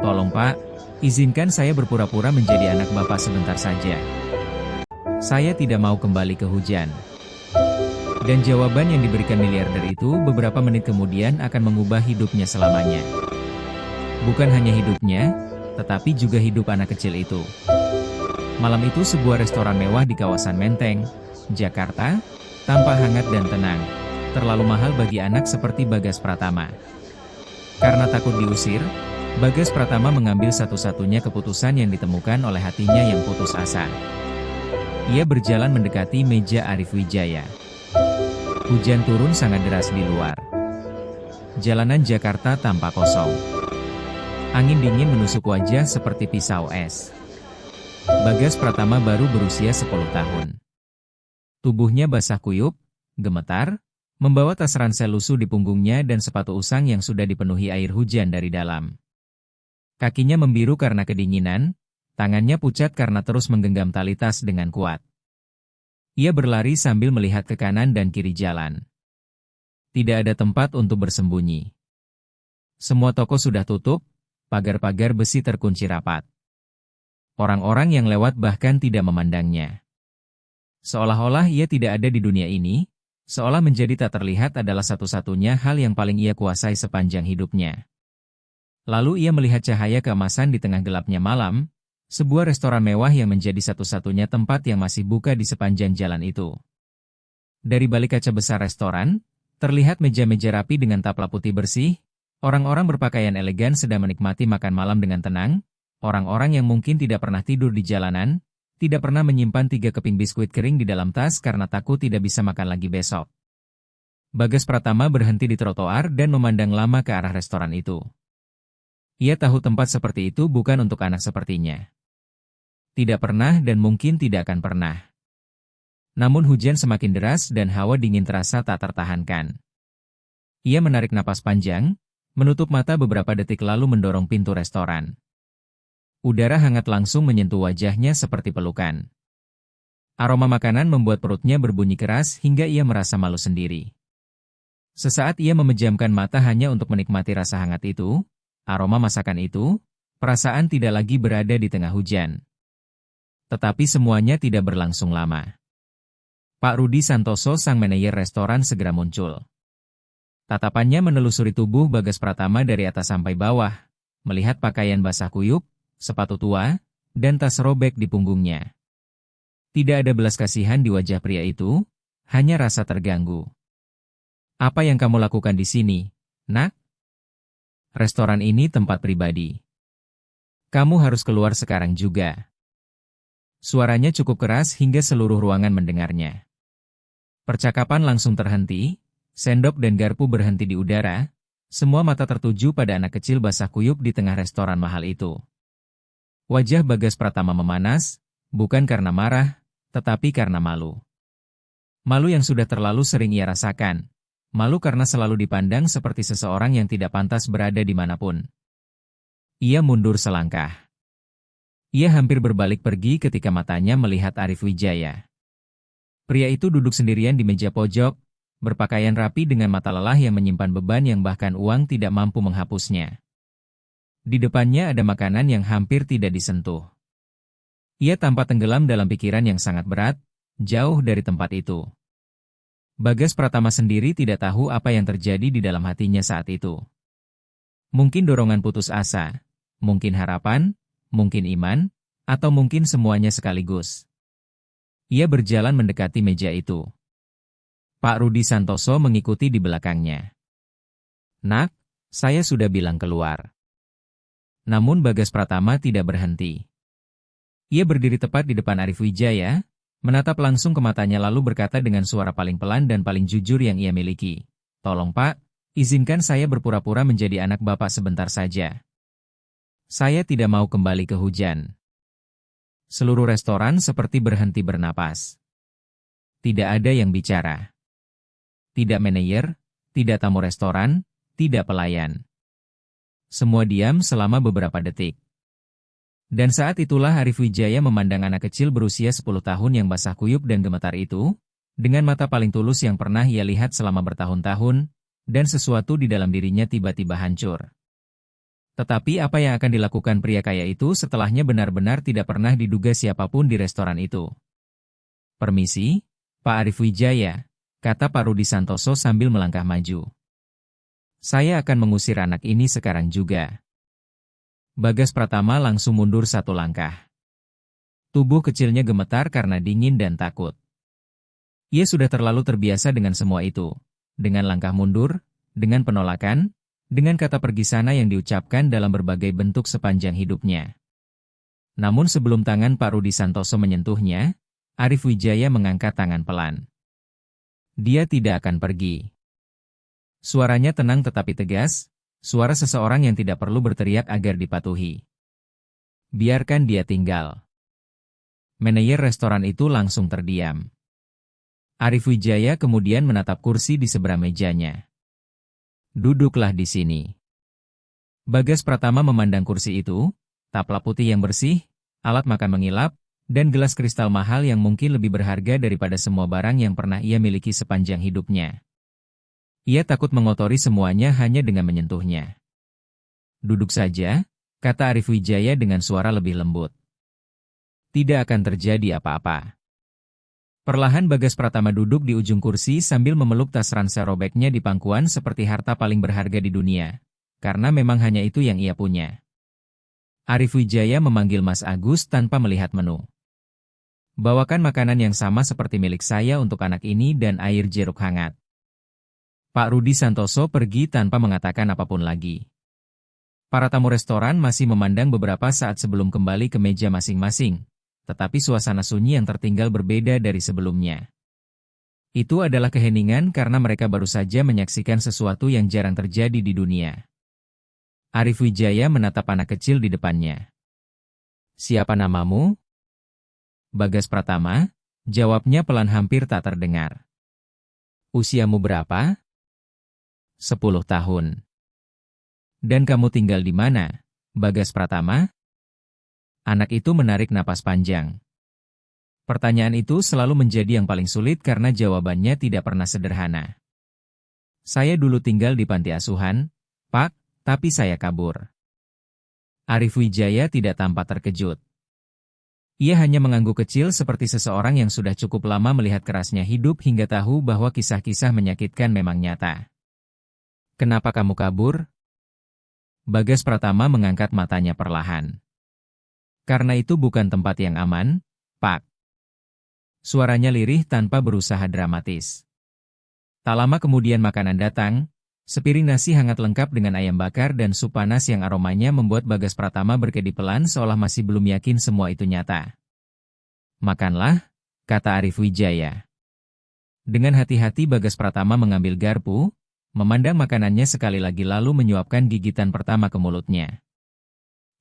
Tolong Pak, izinkan saya berpura-pura menjadi anak Bapak sebentar saja. Saya tidak mau kembali ke hujan. Dan jawaban yang diberikan miliarder itu beberapa menit kemudian akan mengubah hidupnya selamanya. Bukan hanya hidupnya, tetapi juga hidup anak kecil itu. Malam itu sebuah restoran mewah di kawasan Menteng, Jakarta, tampak hangat dan tenang. Terlalu mahal bagi anak seperti Bagas Pratama. Karena takut diusir, Bagas Pratama mengambil satu-satunya keputusan yang ditemukan oleh hatinya yang putus asa. Ia berjalan mendekati meja Arif Wijaya. Hujan turun sangat deras di luar. Jalanan Jakarta tampak kosong. Angin dingin menusuk wajah seperti pisau es. Bagas Pratama baru berusia 10 tahun. Tubuhnya basah kuyup, gemetar, membawa tas ransel lusuh di punggungnya dan sepatu usang yang sudah dipenuhi air hujan dari dalam. Kakinya membiru karena kedinginan, tangannya pucat karena terus menggenggam tali tas dengan kuat. Ia berlari sambil melihat ke kanan dan kiri jalan. Tidak ada tempat untuk bersembunyi. Semua toko sudah tutup, pagar-pagar besi terkunci rapat. Orang-orang yang lewat bahkan tidak memandangnya. Seolah-olah ia tidak ada di dunia ini, seolah menjadi tak terlihat adalah satu-satunya hal yang paling ia kuasai sepanjang hidupnya. Lalu ia melihat cahaya keemasan di tengah gelapnya malam, sebuah restoran mewah yang menjadi satu-satunya tempat yang masih buka di sepanjang jalan itu. Dari balik kaca besar restoran, terlihat meja-meja rapi dengan taplak putih bersih, orang-orang berpakaian elegan sedang menikmati makan malam dengan tenang, orang-orang yang mungkin tidak pernah tidur di jalanan, tidak pernah menyimpan 3 keping biskuit kering di dalam tas karena takut tidak bisa makan lagi besok. Bagas Pratama berhenti di trotoar dan memandang lama ke arah restoran itu. Ia tahu tempat seperti itu bukan untuk anak sepertinya. Tidak pernah dan mungkin tidak akan pernah. Namun hujan semakin deras dan hawa dingin terasa tak tertahankan. Ia menarik napas panjang, menutup mata beberapa detik lalu mendorong pintu restoran. Udara hangat langsung menyentuh wajahnya seperti pelukan. Aroma makanan membuat perutnya berbunyi keras hingga ia merasa malu sendiri. Sesaat ia memejamkan mata hanya untuk menikmati rasa hangat itu, aroma masakan itu, perasaan tidak lagi berada di tengah hujan. Tetapi semuanya tidak berlangsung lama. Pak Rudi Santoso, sang manajer restoran, segera muncul. Tatapannya menelusuri tubuh Bagas Pratama dari atas sampai bawah, melihat pakaian basah kuyup, sepatu tua, dan tas robek di punggungnya. Tidak ada belas kasihan di wajah pria itu, hanya rasa terganggu. "Apa yang kamu lakukan di sini, Nak? Restoran ini tempat pribadi. Kamu harus keluar sekarang juga." Suaranya cukup keras hingga seluruh ruangan mendengarnya. Percakapan langsung terhenti, sendok dan garpu berhenti di udara, semua mata tertuju pada anak kecil basah kuyup di tengah restoran mahal itu. Wajah Bagas Pratama memanas, bukan karena marah, tetapi karena malu. Malu yang sudah terlalu sering ia rasakan. Malu karena selalu dipandang seperti seseorang yang tidak pantas berada dimanapun. Ia mundur selangkah. Ia hampir berbalik pergi ketika matanya melihat Arif Wijaya. Pria itu duduk sendirian di meja pojok, berpakaian rapi dengan mata lelah yang menyimpan beban yang bahkan uang tidak mampu menghapusnya. Di depannya ada makanan yang hampir tidak disentuh. Ia tampak tenggelam dalam pikiran yang sangat berat, jauh dari tempat itu. Bagas Pratama sendiri tidak tahu apa yang terjadi di dalam hatinya saat itu. Mungkin dorongan putus asa, mungkin harapan, mungkin iman, atau mungkin semuanya sekaligus. Ia berjalan mendekati meja itu. Pak Rudi Santoso mengikuti di belakangnya. "Nak, saya sudah bilang keluar." Namun Bagas Pratama tidak berhenti. Ia berdiri tepat di depan Arif Wijaya, menatap langsung ke matanya lalu berkata dengan suara paling pelan dan paling jujur yang ia miliki. "Tolong Pak, izinkan saya berpura-pura menjadi anak Bapak sebentar saja. Saya tidak mau kembali ke hujan." Seluruh restoran seperti berhenti bernapas. Tidak ada yang bicara. Tidak manajer, tidak tamu restoran, tidak pelayan. Semua diam selama beberapa detik. Dan saat itulah Arif Wijaya memandang anak kecil berusia 10 tahun yang basah kuyup dan gemetar itu, dengan mata paling tulus yang pernah ia lihat selama bertahun-tahun, dan sesuatu di dalam dirinya tiba-tiba hancur. Tetapi apa yang akan dilakukan pria kaya itu setelahnya benar-benar tidak pernah diduga siapapun di restoran itu. "Permisi, Pak Arif Wijaya," kata Pak Rudi Santoso sambil melangkah maju. "Saya akan mengusir anak ini sekarang juga." Bagas Pratama langsung mundur satu langkah. Tubuh kecilnya gemetar karena dingin dan takut. Ia sudah terlalu terbiasa dengan semua itu. Dengan langkah mundur, dengan penolakan, dengan kata pergi sana yang diucapkan dalam berbagai bentuk sepanjang hidupnya. Namun sebelum tangan Pak Rudi Santoso menyentuhnya, Arif Wijaya mengangkat tangan pelan. "Dia tidak akan pergi." Suaranya tenang tetapi tegas, suara seseorang yang tidak perlu berteriak agar dipatuhi. "Biarkan dia tinggal." Manajer restoran itu langsung terdiam. Arif Wijaya kemudian menatap kursi di seberang mejanya. "Duduklah di sini." Bagas Pratama memandang kursi itu, taplak putih yang bersih, alat makan mengilap, dan gelas kristal mahal yang mungkin lebih berharga daripada semua barang yang pernah ia miliki sepanjang hidupnya. Ia takut mengotori semuanya hanya dengan menyentuhnya. "Duduk saja," kata Arif Wijaya dengan suara lebih lembut. "Tidak akan terjadi apa-apa." Perlahan Bagas Pratama duduk di ujung kursi sambil memeluk tas ransel robeknya di pangkuan seperti harta paling berharga di dunia. Karena memang hanya itu yang ia punya. Arif Wijaya memanggil Mas Agus tanpa melihat menu. "Bawakan makanan yang sama seperti milik saya untuk anak ini dan air jeruk hangat." Pak Rudi Santoso pergi tanpa mengatakan apapun lagi. Para tamu restoran masih memandang beberapa saat sebelum kembali ke meja masing-masing. Tetapi suasana sunyi yang tertinggal berbeda dari sebelumnya. Itu adalah keheningan karena mereka baru saja menyaksikan sesuatu yang jarang terjadi di dunia. Arif Wijaya menatap anak kecil di depannya. "Siapa namamu?" "Bagas Pratama," jawabnya pelan hampir tak terdengar. "Usiamu berapa?" "10 tahun." "Dan kamu tinggal di mana, Bagas Pratama?" Anak itu menarik napas panjang. Pertanyaan itu selalu menjadi yang paling sulit karena jawabannya tidak pernah sederhana. "Saya dulu tinggal di panti asuhan, Pak, tapi saya kabur." Arif Wijaya tidak tampak terkejut. Ia hanya mengangguk kecil seperti seseorang yang sudah cukup lama melihat kerasnya hidup hingga tahu bahwa kisah-kisah menyakitkan memang nyata. "Kenapa kamu kabur?" Bagas Pratama mengangkat matanya perlahan. "Karena itu bukan tempat yang aman, Pak." Suaranya lirih tanpa berusaha dramatis. Tak lama kemudian makanan datang, sepiring nasi hangat lengkap dengan ayam bakar dan sup panas yang aromanya membuat Bagas Pratama berkedip pelan seolah masih belum yakin semua itu nyata. "Makanlah," kata Arif Wijaya. Dengan hati-hati Bagas Pratama mengambil garpu, memandang makanannya sekali lagi lalu menyuapkan gigitan pertama ke mulutnya.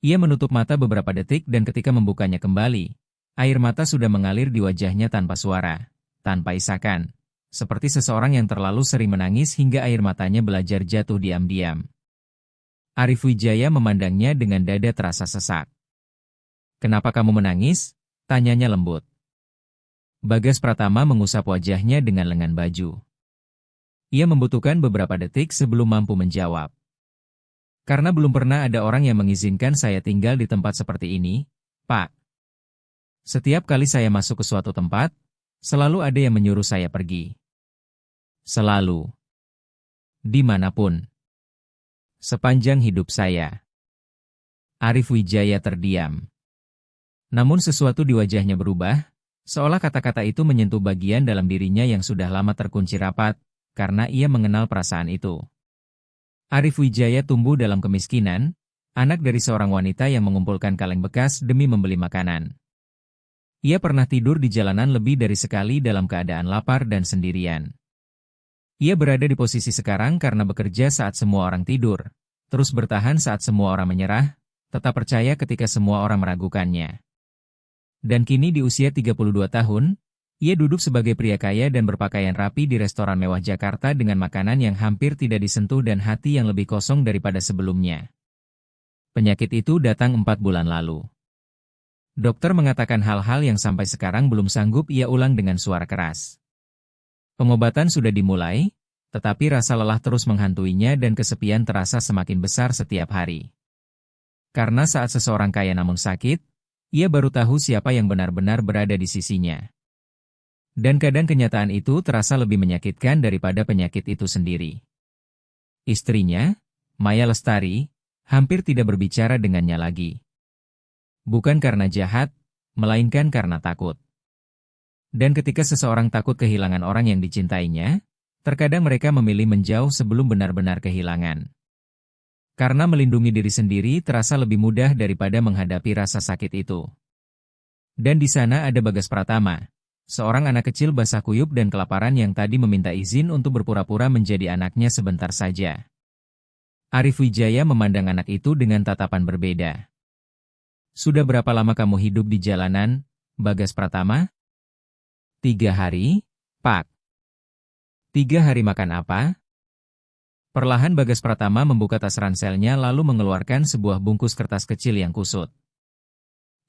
Ia menutup mata beberapa detik dan ketika membukanya kembali, air mata sudah mengalir di wajahnya tanpa suara, tanpa isakan, seperti seseorang yang terlalu sering menangis hingga air matanya belajar jatuh diam-diam. Arif Wijaya memandangnya dengan dada terasa sesak. "Kenapa kamu menangis?" tanyanya lembut. Bagas Pratama mengusap wajahnya dengan lengan baju. Ia membutuhkan beberapa detik sebelum mampu menjawab. "Karena belum pernah ada orang yang mengizinkan saya tinggal di tempat seperti ini, Pak. Setiap kali saya masuk ke suatu tempat, selalu ada yang menyuruh saya pergi. Selalu. Dimanapun. Sepanjang hidup saya." Arif Wijaya terdiam. Namun sesuatu di wajahnya berubah, seolah kata-kata itu menyentuh bagian dalam dirinya yang sudah lama terkunci rapat, karena ia mengenal perasaan itu. Arif Wijaya tumbuh dalam kemiskinan, anak dari seorang wanita yang mengumpulkan kaleng bekas demi membeli makanan. Ia pernah tidur di jalanan lebih dari sekali dalam keadaan lapar dan sendirian. Ia berada di posisi sekarang karena bekerja saat semua orang tidur, terus bertahan saat semua orang menyerah, tetap percaya ketika semua orang meragukannya. Dan kini di usia 32 tahun, ia duduk sebagai pria kaya dan berpakaian rapi di restoran mewah Jakarta dengan makanan yang hampir tidak disentuh dan hati yang lebih kosong daripada sebelumnya. Penyakit itu datang 4 bulan lalu. Dokter mengatakan hal-hal yang sampai sekarang belum sanggup ia ulang dengan suara keras. Pengobatan sudah dimulai, tetapi rasa lelah terus menghantuinya dan kesepian terasa semakin besar setiap hari. Karena saat seseorang kaya namun sakit, ia baru tahu siapa yang benar-benar berada di sisinya. Dan kadang kenyataan itu terasa lebih menyakitkan daripada penyakit itu sendiri. Istrinya, Maya Lestari, hampir tidak berbicara dengannya lagi. Bukan karena jahat, melainkan karena takut. Dan ketika seseorang takut kehilangan orang yang dicintainya, terkadang mereka memilih menjauh sebelum benar-benar kehilangan. Karena melindungi diri sendiri terasa lebih mudah daripada menghadapi rasa sakit itu. Dan di sana ada Bagas Pratama, seorang anak kecil basah kuyup dan kelaparan yang tadi meminta izin untuk berpura-pura menjadi anaknya sebentar saja. Arif Wijaya memandang anak itu dengan tatapan berbeda. "Sudah berapa lama kamu hidup di jalanan, Bagas Pratama?" "3 hari, Pak." "3 hari makan apa?" Perlahan Bagas Pratama membuka tas ranselnya lalu mengeluarkan sebuah bungkus kertas kecil yang kusut.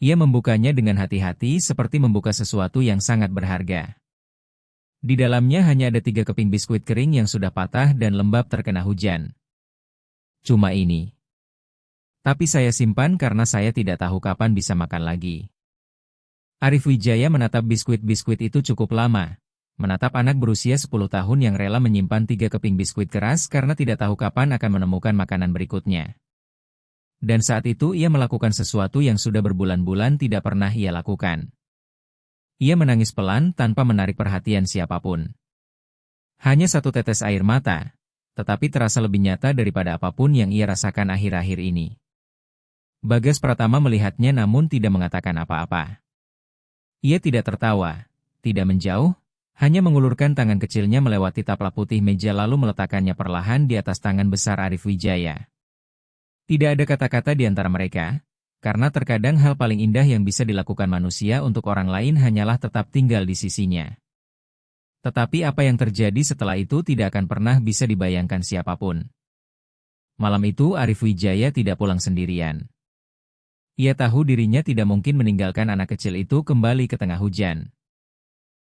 Ia membukanya dengan hati-hati seperti membuka sesuatu yang sangat berharga. Di dalamnya hanya ada 3 keping biskuit kering yang sudah patah dan lembab terkena hujan. "Cuma ini. Tapi saya simpan karena saya tidak tahu kapan bisa makan lagi." Arif Wijaya menatap biskuit-biskuit itu cukup lama. Menatap anak berusia 10 tahun yang rela menyimpan 3 keping biskuit keras karena tidak tahu kapan akan menemukan makanan berikutnya. Dan saat itu ia melakukan sesuatu yang sudah berbulan-bulan tidak pernah ia lakukan. Ia menangis pelan tanpa menarik perhatian siapapun. Hanya 1 tetes air mata, tetapi terasa lebih nyata daripada apapun yang ia rasakan akhir-akhir ini. Bagas Pratama melihatnya namun tidak mengatakan apa-apa. Ia tidak tertawa, tidak menjauh, hanya mengulurkan tangan kecilnya melewati taplak putih meja lalu meletakkannya perlahan di atas tangan besar Arif Wijaya. Tidak ada kata-kata di antara mereka, karena terkadang hal paling indah yang bisa dilakukan manusia untuk orang lain hanyalah tetap tinggal di sisinya. Tetapi apa yang terjadi setelah itu tidak akan pernah bisa dibayangkan siapapun. Malam itu Arif Wijaya tidak pulang sendirian. Ia tahu dirinya tidak mungkin meninggalkan anak kecil itu kembali ke tengah hujan.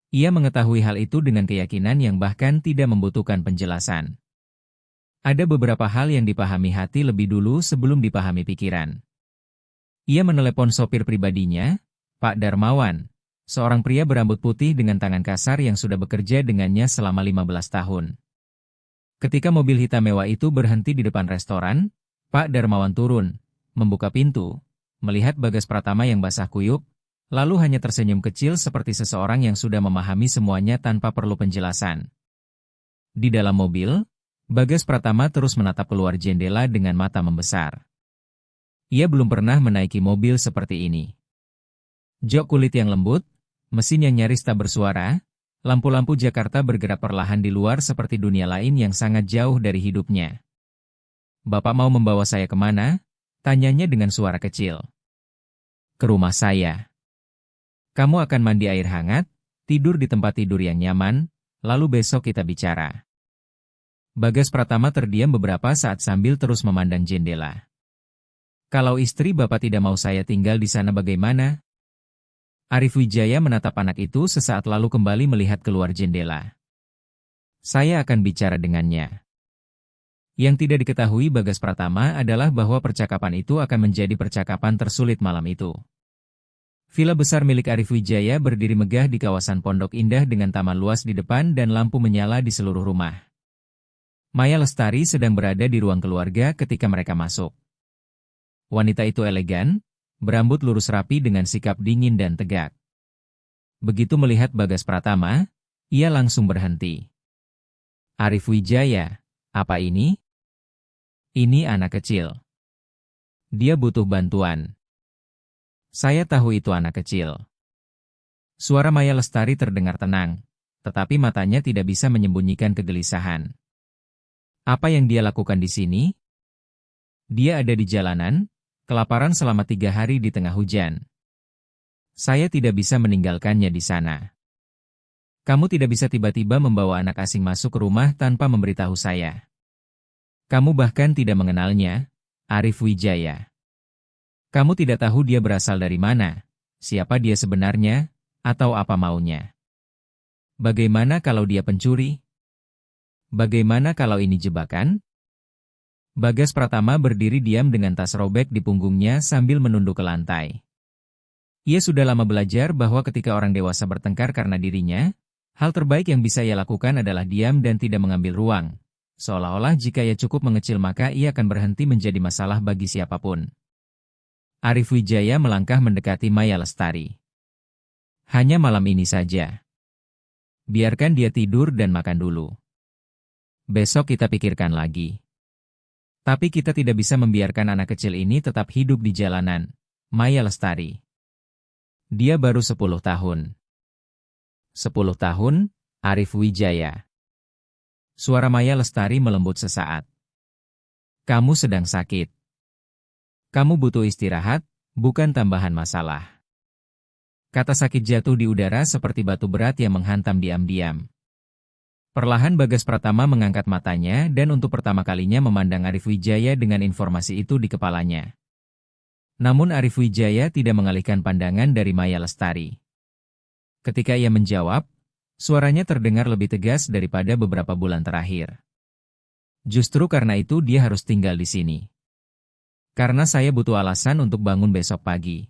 Ia mengetahui hal itu dengan keyakinan yang bahkan tidak membutuhkan penjelasan. Ada beberapa hal yang dipahami hati lebih dulu sebelum dipahami pikiran. Ia menelepon sopir pribadinya, Pak Darmawan, seorang pria berambut putih dengan tangan kasar yang sudah bekerja dengannya selama 15 tahun. Ketika mobil hitam mewah itu berhenti di depan restoran, Pak Darmawan turun, membuka pintu, melihat Bagas Pratama yang basah kuyup, lalu hanya tersenyum kecil seperti seseorang yang sudah memahami semuanya tanpa perlu penjelasan. Di dalam mobil, Bagas Pratama terus menatap keluar jendela dengan mata membesar. Ia belum pernah menaiki mobil seperti ini. Jok kulit yang lembut, mesin yang nyaris tak bersuara, lampu-lampu Jakarta bergerak perlahan di luar seperti dunia lain yang sangat jauh dari hidupnya. "Bapak mau membawa saya kemana?" tanyanya dengan suara kecil. "Ke rumah saya. Kamu akan mandi air hangat, tidur di tempat tidur yang nyaman, lalu besok kita bicara." Bagas Pratama terdiam beberapa saat sambil terus memandang jendela. "Kalau istri Bapak tidak mau saya tinggal di sana bagaimana?" Arif Wijaya menatap anak itu sesaat lalu kembali melihat keluar jendela. "Saya akan bicara dengannya." Yang tidak diketahui Bagas Pratama adalah bahwa percakapan itu akan menjadi percakapan tersulit malam itu. Villa besar milik Arif Wijaya berdiri megah di kawasan Pondok Indah dengan taman luas di depan dan lampu menyala di seluruh rumah. Maya Lestari sedang berada di ruang keluarga ketika mereka masuk. Wanita itu elegan, berambut lurus rapi dengan sikap dingin dan tegak. Begitu melihat Bagas Pratama, ia langsung berhenti. "Arif Wijaya, apa ini?" "Ini anak kecil. Dia butuh bantuan." "Saya tahu itu anak kecil." Suara Maya Lestari terdengar tenang, tetapi matanya tidak bisa menyembunyikan kegelisahan. "Apa yang dia lakukan di sini?" "Dia ada di jalanan, kelaparan selama 3 hari di tengah hujan. Saya tidak bisa meninggalkannya di sana." "Kamu tidak bisa tiba-tiba membawa anak asing masuk ke rumah tanpa memberitahu saya. Kamu bahkan tidak mengenalnya, Arif Wijaya. Kamu tidak tahu dia berasal dari mana, siapa dia sebenarnya, atau apa maunya. Bagaimana kalau dia pencuri? Bagaimana kalau ini jebakan? Bagas Pratama berdiri diam dengan tas robek di punggungnya sambil menunduk ke lantai. Ia sudah lama belajar bahwa ketika orang dewasa bertengkar karena dirinya, hal terbaik yang bisa ia lakukan adalah diam dan tidak mengambil ruang. Seolah-olah jika ia cukup mengecil maka ia akan berhenti menjadi masalah bagi siapapun. Arif Wijaya melangkah mendekati Maya Lestari. Hanya malam ini saja. Biarkan dia tidur dan makan dulu. Besok kita pikirkan lagi. Tapi kita tidak bisa membiarkan anak kecil ini tetap hidup di jalanan. Maya Lestari. Dia baru 10 tahun. 10 tahun, Arif Wijaya. Suara Maya Lestari melembut sesaat. Kamu sedang sakit. Kamu butuh istirahat, bukan tambahan masalah. Kata sakit jatuh di udara seperti batu berat yang menghantam diam-diam. Perlahan Bagas Pratama mengangkat matanya dan untuk pertama kalinya memandang Arif Wijaya dengan informasi itu di kepalanya. Namun Arif Wijaya tidak mengalihkan pandangan dari Maya Lestari. Ketika ia menjawab, suaranya terdengar lebih tegas daripada beberapa bulan terakhir. Justru karena itu dia harus tinggal di sini. Karena saya butuh alasan untuk bangun besok pagi.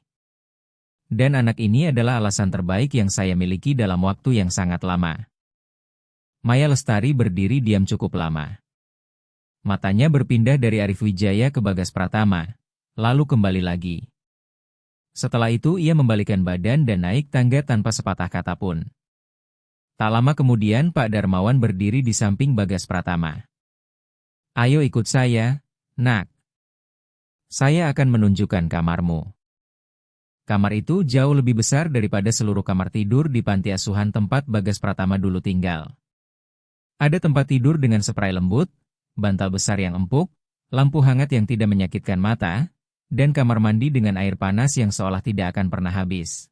Dan anak ini adalah alasan terbaik yang saya miliki dalam waktu yang sangat lama. Maya Lestari berdiri diam cukup lama. Matanya berpindah dari Arif Wijaya ke Bagas Pratama, lalu kembali lagi. Setelah itu ia membalikkan badan dan naik tangga tanpa sepatah kata pun. Tak lama kemudian Pak Darmawan berdiri di samping Bagas Pratama. Ayo ikut saya, nak. Saya akan menunjukkan kamarmu. Kamar itu jauh lebih besar daripada seluruh kamar tidur di panti asuhan tempat Bagas Pratama dulu tinggal. Ada tempat tidur dengan spray lembut, bantal besar yang empuk, lampu hangat yang tidak menyakitkan mata, dan kamar mandi dengan air panas yang seolah tidak akan pernah habis.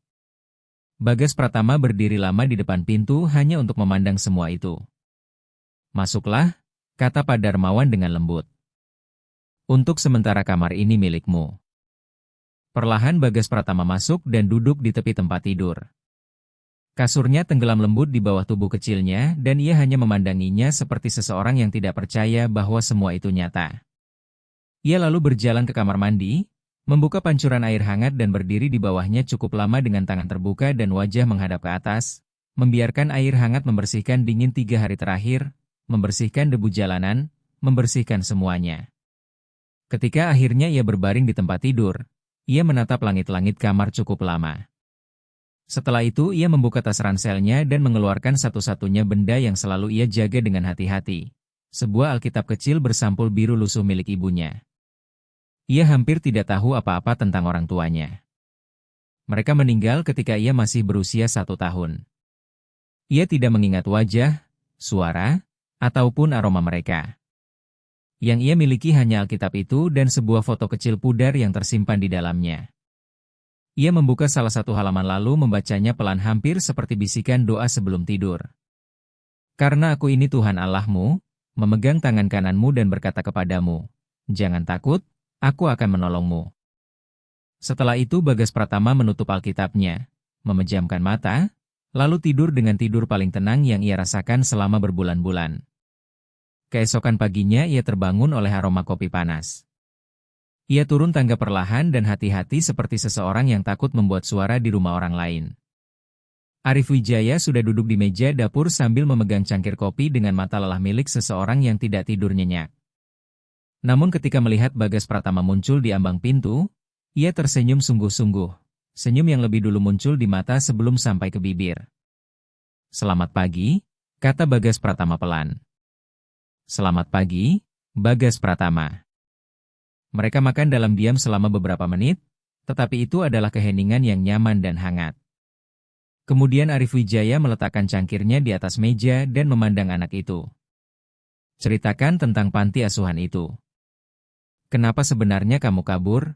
Bagas Pratama berdiri lama di depan pintu hanya untuk memandang semua itu. Masuklah, kata Pak Darmawan dengan lembut. Untuk sementara kamar ini milikmu. Perlahan Bagas Pratama masuk dan duduk di tepi tempat tidur. Kasurnya tenggelam lembut di bawah tubuh kecilnya dan ia hanya memandanginya seperti seseorang yang tidak percaya bahwa semua itu nyata. Ia lalu berjalan ke kamar mandi, membuka pancuran air hangat dan berdiri di bawahnya cukup lama dengan tangan terbuka dan wajah menghadap ke atas, membiarkan air hangat membersihkan dingin 3 hari terakhir, membersihkan debu jalanan, membersihkan semuanya. Ketika akhirnya ia berbaring di tempat tidur, ia menatap langit-langit kamar cukup lama. Setelah itu ia membuka tas ranselnya dan mengeluarkan satu-satunya benda yang selalu ia jaga dengan hati-hati. Sebuah Alkitab kecil bersampul biru lusuh milik ibunya. Ia hampir tidak tahu apa-apa tentang orang tuanya. Mereka meninggal ketika ia masih berusia 1 tahun. Ia tidak mengingat wajah, suara, ataupun aroma mereka. Yang ia miliki hanya Alkitab itu dan sebuah foto kecil pudar yang tersimpan di dalamnya. Ia membuka salah satu halaman lalu membacanya pelan hampir seperti bisikan doa sebelum tidur. Karena aku ini Tuhan Allahmu, memegang tangan kananmu dan berkata kepadamu, jangan takut, aku akan menolongmu. Setelah itu Bagas Pratama menutup Alkitabnya, memejamkan mata, lalu tidur dengan tidur paling tenang yang ia rasakan selama berbulan-bulan. Keesokan paginya ia terbangun oleh aroma kopi panas. Ia turun tangga perlahan dan hati-hati seperti seseorang yang takut membuat suara di rumah orang lain. Arif Wijaya sudah duduk di meja dapur sambil memegang cangkir kopi dengan mata lelah milik seseorang yang tidak tidur nyenyak. Namun ketika melihat Bagas Pratama muncul di ambang pintu, ia tersenyum sungguh-sungguh, senyum yang lebih dulu muncul di mata sebelum sampai ke bibir. Selamat pagi, kata Bagas Pratama pelan. Selamat pagi, Bagas Pratama. Mereka makan dalam diam selama beberapa menit, tetapi itu adalah keheningan yang nyaman dan hangat. Kemudian Arif Wijaya meletakkan cangkirnya di atas meja dan memandang anak itu. Ceritakan tentang panti asuhan itu. Kenapa sebenarnya kamu kabur?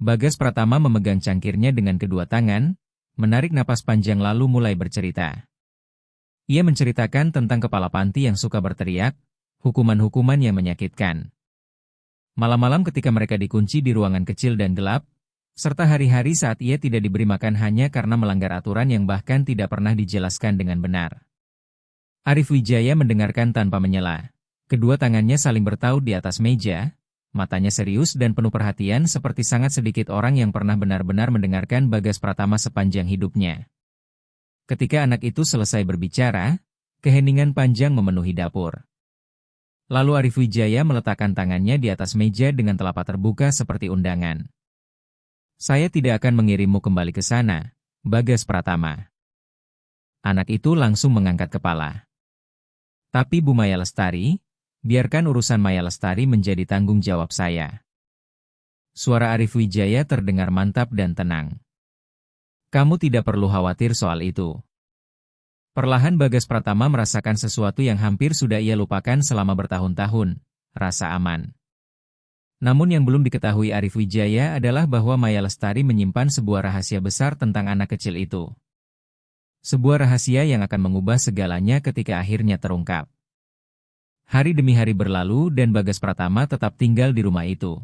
Bagas Pratama memegang cangkirnya dengan kedua tangan, menarik napas panjang lalu mulai bercerita. Ia menceritakan tentang kepala panti yang suka berteriak, hukuman-hukuman yang menyakitkan. Malam-malam ketika mereka dikunci di ruangan kecil dan gelap, serta hari-hari saat ia tidak diberi makan hanya karena melanggar aturan yang bahkan tidak pernah dijelaskan dengan benar. Arif Wijaya mendengarkan tanpa menyela, Kedua tangannya saling bertaut di atas meja, matanya serius dan penuh perhatian seperti sangat sedikit orang yang pernah benar-benar mendengarkan Bagas Pratama sepanjang hidupnya. Ketika anak itu selesai berbicara, keheningan panjang memenuhi dapur. Lalu Arif Wijaya meletakkan tangannya di atas meja dengan telapak terbuka seperti undangan. "Saya tidak akan mengirimmu kembali ke sana, Bagas Pratama." Anak itu langsung mengangkat kepala. "Tapi Bu Maya Lestari, biarkan urusan Maya Lestari menjadi tanggung jawab saya." Suara Arif Wijaya terdengar mantap dan tenang. "Kamu tidak perlu khawatir soal itu." Perlahan Bagas Pratama merasakan sesuatu yang hampir sudah ia lupakan selama bertahun-tahun, rasa aman. Namun yang belum diketahui Arif Wijaya adalah bahwa Maya Lestari menyimpan sebuah rahasia besar tentang anak kecil itu. Sebuah rahasia yang akan mengubah segalanya ketika akhirnya terungkap. Hari demi hari berlalu dan Bagas Pratama tetap tinggal di rumah itu.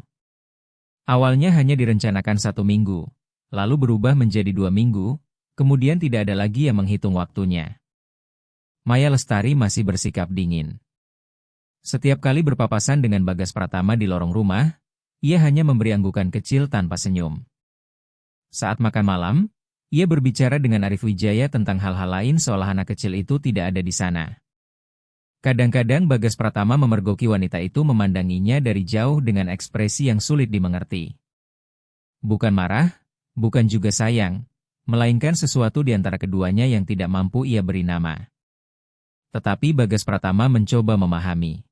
Awalnya hanya direncanakan 1 minggu, lalu berubah menjadi 2 minggu, kemudian tidak ada lagi yang menghitung waktunya. Maya Lestari masih bersikap dingin. Setiap kali berpapasan dengan Bagas Pratama di lorong rumah, ia hanya memberi anggukan kecil tanpa senyum. Saat makan malam, ia berbicara dengan Arif Wijaya tentang hal-hal lain seolah anak kecil itu tidak ada di sana. Kadang-kadang Bagas Pratama memergoki wanita itu memandanginya dari jauh dengan ekspresi yang sulit dimengerti. Bukan marah, bukan juga sayang, melainkan sesuatu di antara keduanya yang tidak mampu ia beri nama. Tetapi Bagas Pratama mencoba memahami.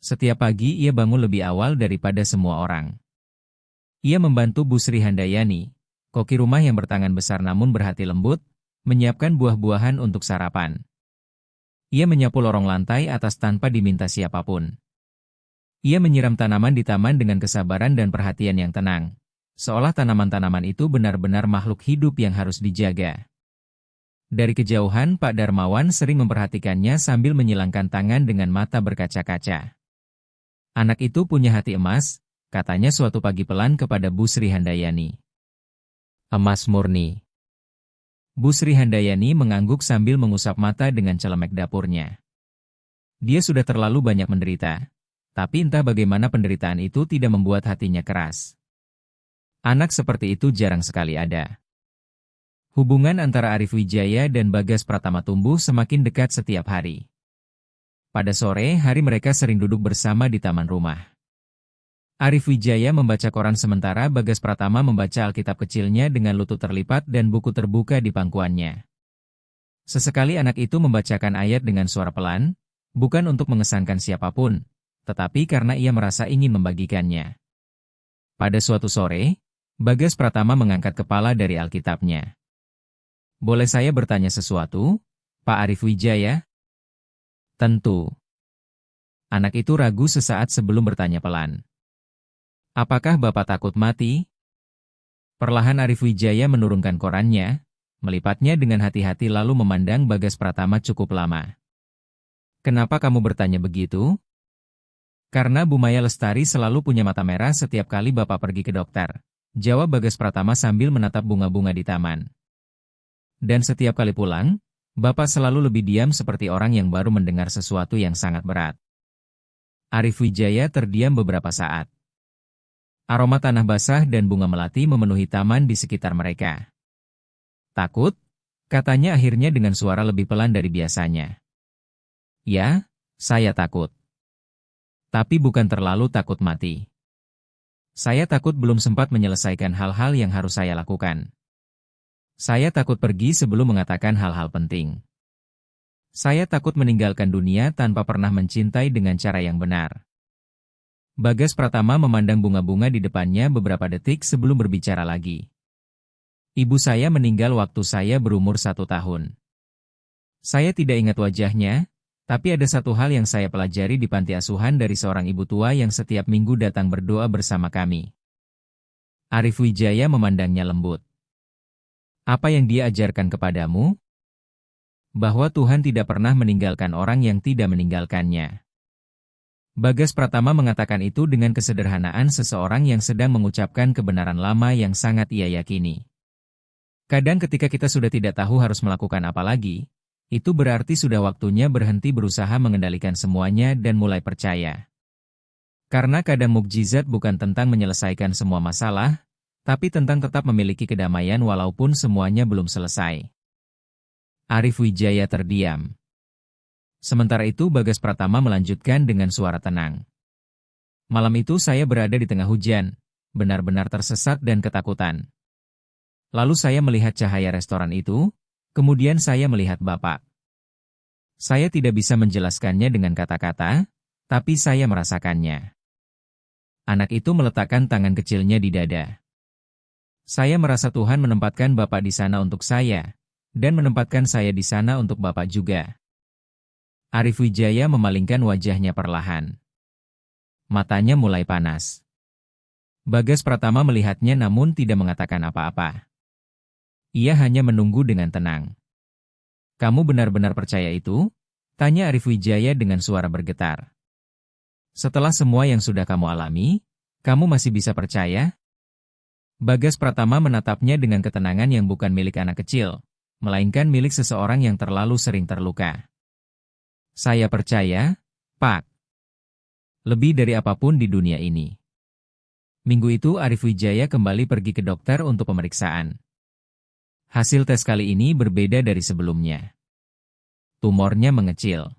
Setiap pagi ia bangun lebih awal daripada semua orang. Ia membantu Bu Sri Handayani, koki rumah yang bertangan besar namun berhati lembut, menyiapkan buah-buahan untuk sarapan. Ia menyapu lorong lantai atas tanpa diminta siapapun. Ia menyiram tanaman di taman dengan kesabaran dan perhatian yang tenang, seolah tanaman-tanaman itu benar-benar makhluk hidup yang harus dijaga. Dari kejauhan Pak Darmawan sering memperhatikannya sambil menyilangkan tangan dengan mata berkaca-kaca. "Anak itu punya hati emas," katanya suatu pagi pelan kepada Bu Sri Handayani. "Emas murni." Bu Sri Handayani mengangguk sambil mengusap mata dengan celemek dapurnya. Dia sudah terlalu banyak menderita, tapi entah bagaimana penderitaan itu tidak membuat hatinya keras. Anak seperti itu jarang sekali ada. Hubungan antara Arif Wijaya dan Bagas Pratama tumbuh semakin dekat setiap hari. Pada sore hari mereka sering duduk bersama di taman rumah. Arif Wijaya membaca koran sementara Bagas Pratama membaca Alkitab kecilnya dengan lutut terlipat dan buku terbuka di pangkuannya. Sesekali anak itu membacakan ayat dengan suara pelan, bukan untuk mengesankan siapapun, tetapi karena ia merasa ingin membagikannya. Pada suatu sore, Bagas Pratama mengangkat kepala dari Alkitabnya. "Boleh saya bertanya sesuatu, Pak Arif Wijaya?" "Tentu." Anak itu ragu sesaat sebelum bertanya pelan. "Apakah Bapak takut mati?" Perlahan Arif Wijaya menurunkan korannya, melipatnya dengan hati-hati lalu memandang Bagas Pratama cukup lama. "Kenapa kamu bertanya begitu?" "Karena Bu Maya Lestari selalu punya mata merah setiap kali Bapak pergi ke dokter," jawab Bagas Pratama sambil menatap bunga-bunga di taman. "Dan setiap kali pulang, Bapak selalu lebih diam seperti orang yang baru mendengar sesuatu yang sangat berat." Arif Wijaya terdiam beberapa saat. Aroma tanah basah dan bunga melati memenuhi taman di sekitar mereka. "Takut?" katanya akhirnya dengan suara lebih pelan dari biasanya. "Ya, saya takut. Tapi bukan terlalu takut mati. Saya takut belum sempat menyelesaikan hal-hal yang harus saya lakukan. Saya takut pergi sebelum mengatakan hal-hal penting. Saya takut meninggalkan dunia tanpa pernah mencintai dengan cara yang benar." Bagas Pratama memandang bunga-bunga di depannya beberapa detik sebelum berbicara lagi. "Ibu saya meninggal waktu saya berumur 1 tahun. Saya tidak ingat wajahnya, tapi ada satu hal yang saya pelajari di panti asuhan dari seorang ibu tua yang setiap minggu datang berdoa bersama kami." Arif Wijaya memandangnya lembut. "Apa yang dia ajarkan kepadamu?" "Bahwa Tuhan tidak pernah meninggalkan orang yang tidak meninggalkannya." Bagas Pratama mengatakan itu dengan kesederhanaan seseorang yang sedang mengucapkan kebenaran lama yang sangat ia yakini. Kadang ketika kita sudah tidak tahu harus melakukan apa lagi, Itu berarti sudah waktunya berhenti berusaha mengendalikan semuanya dan mulai percaya. Karena kadang mukjizat bukan tentang menyelesaikan semua masalah, tapi tentang tetap memiliki kedamaian walaupun semuanya belum selesai. Arif Wijaya terdiam. Sementara itu Bagas Pratama melanjutkan dengan suara tenang. Malam itu saya berada di tengah hujan, benar-benar tersesat dan ketakutan. Lalu saya melihat cahaya restoran itu, kemudian saya melihat Bapak. Saya tidak bisa menjelaskannya dengan kata-kata, tapi saya merasakannya. Anak itu meletakkan tangan kecilnya di dada. Saya merasa Tuhan menempatkan Bapak di sana untuk saya, dan menempatkan saya di sana untuk Bapak juga. Arif Wijaya memalingkan wajahnya perlahan. Matanya mulai panas. Bagas Pratama melihatnya namun tidak mengatakan apa-apa. Ia hanya menunggu dengan tenang. "Kamu benar-benar percaya itu?" tanya Arif Wijaya dengan suara bergetar. "Setelah semua yang sudah kamu alami, kamu masih bisa percaya?" Bagas Pratama menatapnya dengan ketenangan yang bukan milik anak kecil, melainkan milik seseorang yang terlalu sering terluka. "Saya percaya, Pak. Lebih dari apapun di dunia ini." Minggu itu Arif Wijaya kembali pergi ke dokter untuk pemeriksaan. Hasil tes kali ini berbeda dari sebelumnya. Tumornya mengecil.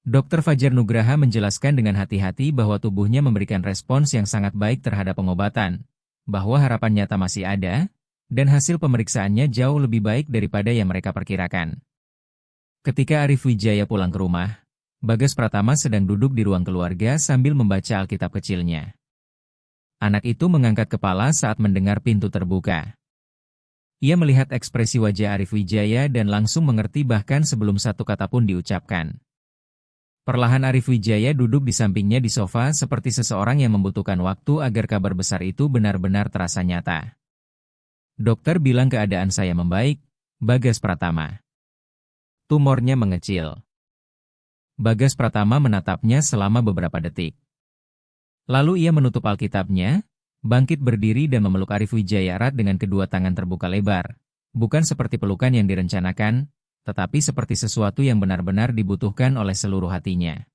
Dr. Fajar Nugraha menjelaskan dengan hati-hati bahwa tubuhnya memberikan respons yang sangat baik terhadap pengobatan, bahwa harapan nyata masih ada, dan hasil pemeriksaannya jauh lebih baik daripada yang mereka perkirakan. Ketika Arif Wijaya pulang ke rumah, Bagas Pratama sedang duduk di ruang keluarga sambil membaca Alkitab kecilnya. Anak itu mengangkat kepala saat mendengar pintu terbuka. Ia melihat ekspresi wajah Arif Wijaya dan langsung mengerti bahkan sebelum satu kata pun diucapkan. Perlahan Arif Wijaya duduk di sampingnya di sofa seperti seseorang yang membutuhkan waktu agar kabar besar itu benar-benar terasa nyata. "Dokter bilang keadaan saya membaik, Bagas Pratama. Tumornya mengecil." Bagas Pratama menatapnya selama beberapa detik. Lalu ia menutup Alkitabnya, bangkit berdiri dan memeluk Arif Wijaya erat dengan kedua tangan terbuka lebar. Bukan seperti pelukan yang direncanakan, tetapi seperti sesuatu yang benar-benar dibutuhkan oleh seluruh hatinya.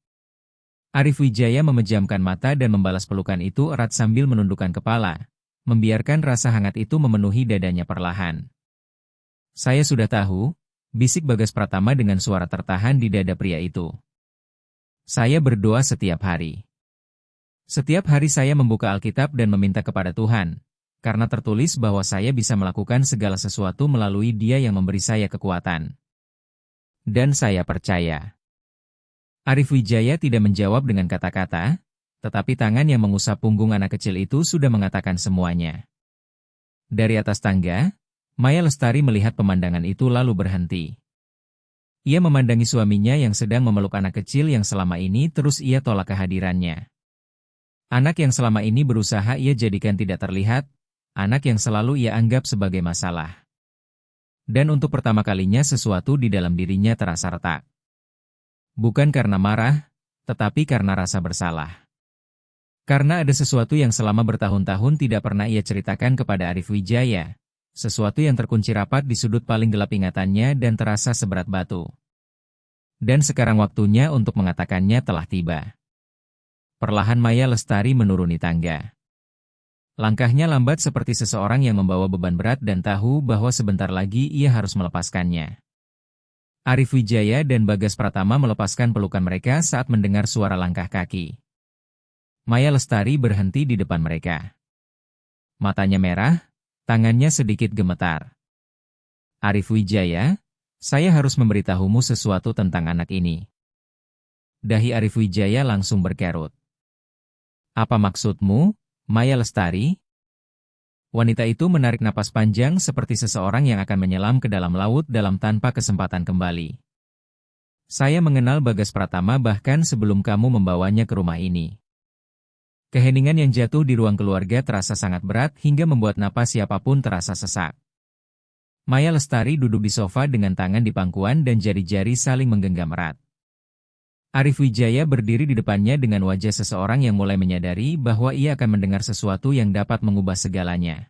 Arif Wijaya memejamkan mata dan membalas pelukan itu erat sambil menundukkan kepala, membiarkan rasa hangat itu memenuhi dadanya perlahan. "Saya sudah tahu," bisik Bagas Pratama dengan suara tertahan di dada pria itu. "Saya berdoa setiap hari. Setiap hari saya membuka Alkitab dan meminta kepada Tuhan, karena tertulis bahwa saya bisa melakukan segala sesuatu melalui Dia yang memberi saya kekuatan. Dan saya percaya." Arif Wijaya tidak menjawab dengan kata-kata, tetapi tangan yang mengusap punggung anak kecil itu sudah mengatakan semuanya. Dari atas tangga, Maya Lestari melihat pemandangan itu lalu berhenti. Ia memandangi suaminya yang sedang memeluk anak kecil yang selama ini terus ia tolak kehadirannya. Anak yang selama ini berusaha ia jadikan tidak terlihat, anak yang selalu ia anggap sebagai masalah. Dan untuk pertama kalinya sesuatu di dalam dirinya terasa retak. Bukan karena marah, tetapi karena rasa bersalah. Karena ada sesuatu yang selama bertahun-tahun tidak pernah ia ceritakan kepada Arif Wijaya, sesuatu yang terkunci rapat di sudut paling gelap ingatannya dan terasa seberat batu. Dan sekarang waktunya untuk mengatakannya telah tiba. Perlahan Maya Lestari menuruni tangga. Langkahnya lambat seperti seseorang yang membawa beban berat dan tahu bahwa sebentar lagi ia harus melepaskannya. Arif Wijaya dan Bagas Pratama melepaskan pelukan mereka saat mendengar suara langkah kaki. Maya Lestari berhenti di depan mereka. Matanya merah, tangannya sedikit gemetar. "Arif Wijaya, saya harus memberitahumu sesuatu tentang anak ini." Dahi Arif Wijaya langsung berkerut. "Apa maksudmu, Maya Lestari?" Wanita itu menarik napas panjang seperti seseorang yang akan menyelam ke dalam laut dalam tanpa kesempatan kembali. "Saya mengenal Bagas Pratama bahkan sebelum kamu membawanya ke rumah ini." Keheningan yang jatuh di ruang keluarga terasa sangat berat hingga membuat napas siapapun terasa sesak. Maya Lestari duduk di sofa dengan tangan di pangkuan dan jari-jari saling menggenggam erat. Arif Wijaya berdiri di depannya dengan wajah seseorang yang mulai menyadari bahwa ia akan mendengar sesuatu yang dapat mengubah segalanya.